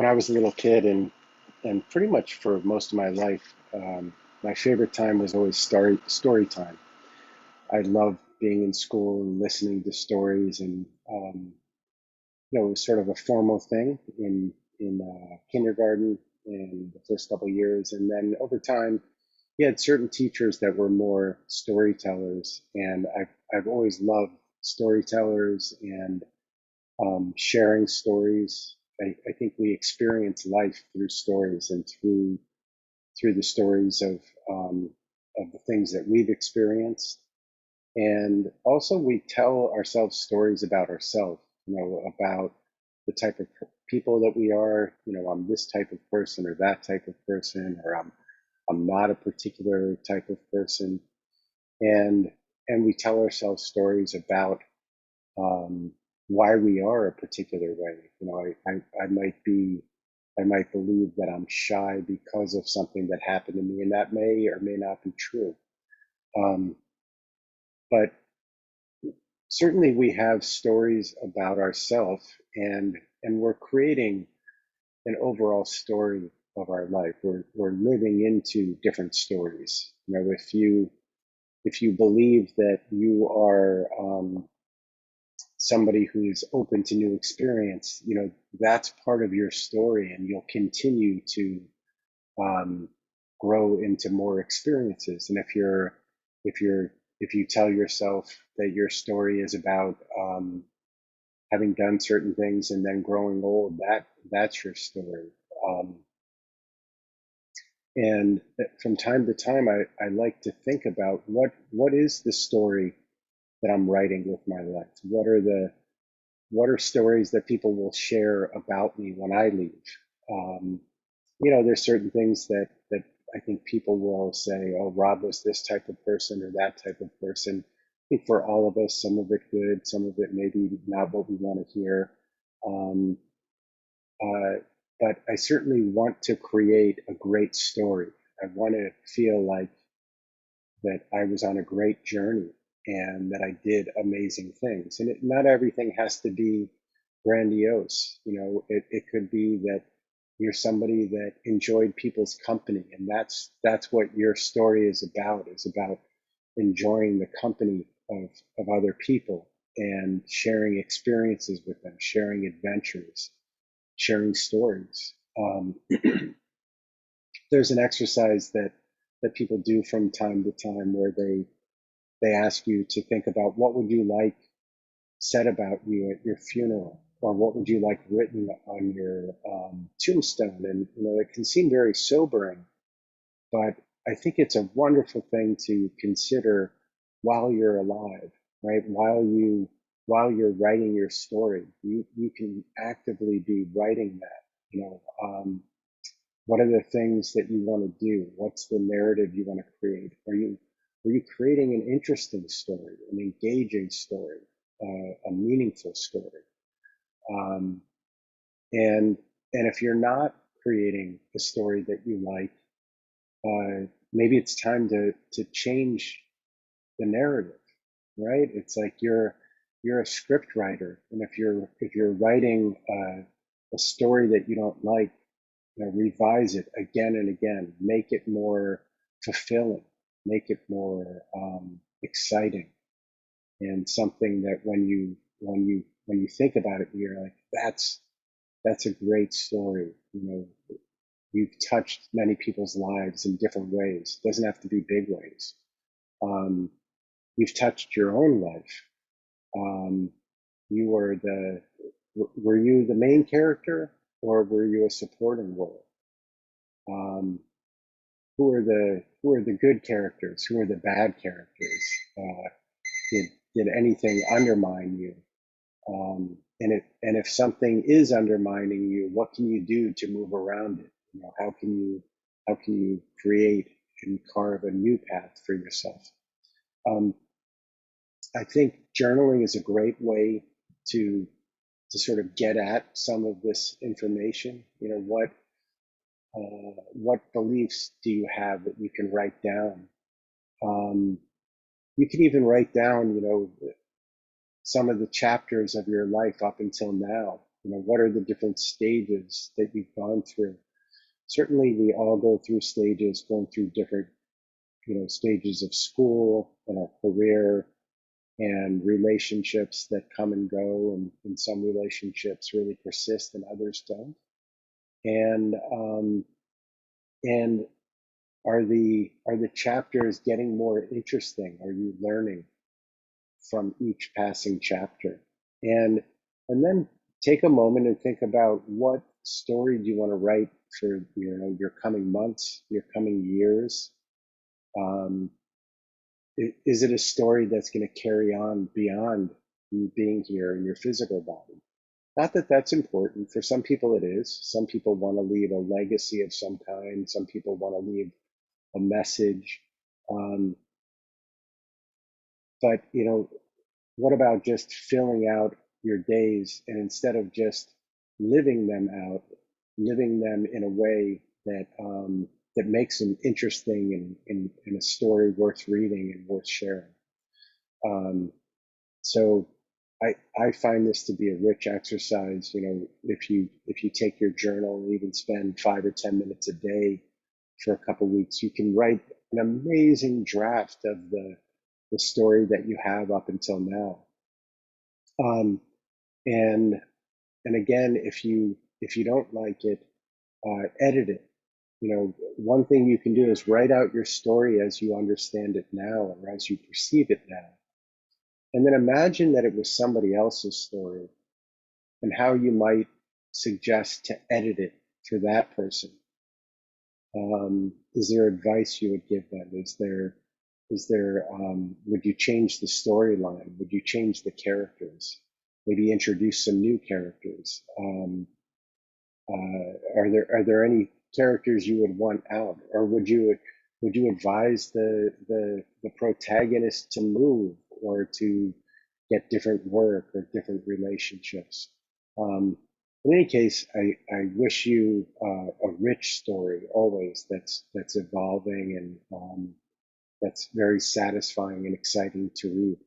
when I was a little kid, and pretty much for most of my life, my favorite time was always story time. I loved being in school and listening to stories, and it was sort of a formal thing in kindergarten and the first couple of years, and then over time, you had certain teachers that were more storytellers, and I've always loved storytellers and sharing stories. I think we experience life through stories and through the stories of the things that we've experienced. And also, we tell ourselves stories about ourselves, about the type of people that we are. I'm this type of person or that type of person, or I'm not a particular type of person. And and we tell ourselves stories about um, why we are a particular way. I might believe that I'm shy because of something that happened to me, and that may or may not be true. Um, but certainly, we have stories about ourselves, and we're creating an overall story of our life. We're living into different stories. If you believe that you are somebody who's open to new experience, that's part of your story, and you'll continue to um, grow into more experiences. And if you tell yourself that your story is about having done certain things and then growing old, that's your story. Um, and from time to time, I like to think about what is the story that I'm writing with my life. What are stories that people will share about me when I leave? Um, there's certain things that I think people will say, "Oh, Rob was this type of person or that type of person." I think for all of us, some of it good, some of it maybe not what we want to hear. Um, uh, but I certainly want to create a great story. I want to feel like that I was on a great journey and that I did amazing things. And not everything has to be grandiose. It could be that you're somebody that enjoyed people's company, and that's what your story is about enjoying the company of other people and sharing experiences with them, sharing adventures, sharing stories. There's an exercise that people do from time to time where they ask you to think about what would you like said about you at your funeral, or what would you like written on your tombstone. And it can seem very sobering, but I think it's a wonderful thing to consider while you're alive, right? While you're writing your story, you can actively be writing that. What are the things that you want to do? What's the narrative you want to create? Are you creating an interesting story, an engaging story, a meaningful story? Um, and and if you're not creating a story that you like, maybe it's time to change the narrative, right? It's like you're a script writer, and if you're writing a story that you don't like, revise it again and again, make it more fulfilling, make it more exciting, and something that when you think about it, you're like, that's a great story. You've touched many people's lives in different ways. It doesn't have to be big ways. Um, you've touched your own life. Um, you were were you the main character, or were you a supporting role? Um, who are the good characters? Who are the bad characters? Uh, did anything undermine you? And if something is undermining you, what can you do to move around it? How can you create and carve a new path for yourself? Um, I think journaling is a great way to sort of get at some of this information. What beliefs do you have that you can write down? Um, you can even write down, some of the chapters of your life up until now. what are the different stages that you've gone through? Certainly, we all go through stages, going through different, stages of school and our career and relationships that come and go, and some relationships really persist and others don't. And are the chapters getting more interesting? Are you learning from each passing chapter? And then take a moment and think about, what story do you want to write for your coming months, your coming years? Um, is it a story that's going to carry on beyond you being here in your physical body? Not that that's important. For some people it is. Some people want to leave a legacy of some kind. Some people want to leave a message. Um, but, what about just filling out your days, and instead of just living them out, living them in a way that makes them interesting, and a story worth reading and worth sharing. Um, so I find this to be a rich exercise. If you take your journal and even spend 5 or 10 minutes a day for a couple of weeks, you can write an amazing draft of the story that you have up until now. Um, and and again, if you don't like it, edit it. One thing you can do is write out your story as you understand it now, or as you perceive it now, and then imagine that it was somebody else's story, and how you might suggest to edit it for that person. Is there advice you would give them? Would you change the storyline? Would you change the characters? Maybe introduce some new characters. Are there any characters you would want out, or would you advise the protagonist to move, or to get different work or different relationships? In any case, I wish you a rich story always, that's evolving, and that's very satisfying and exciting to read.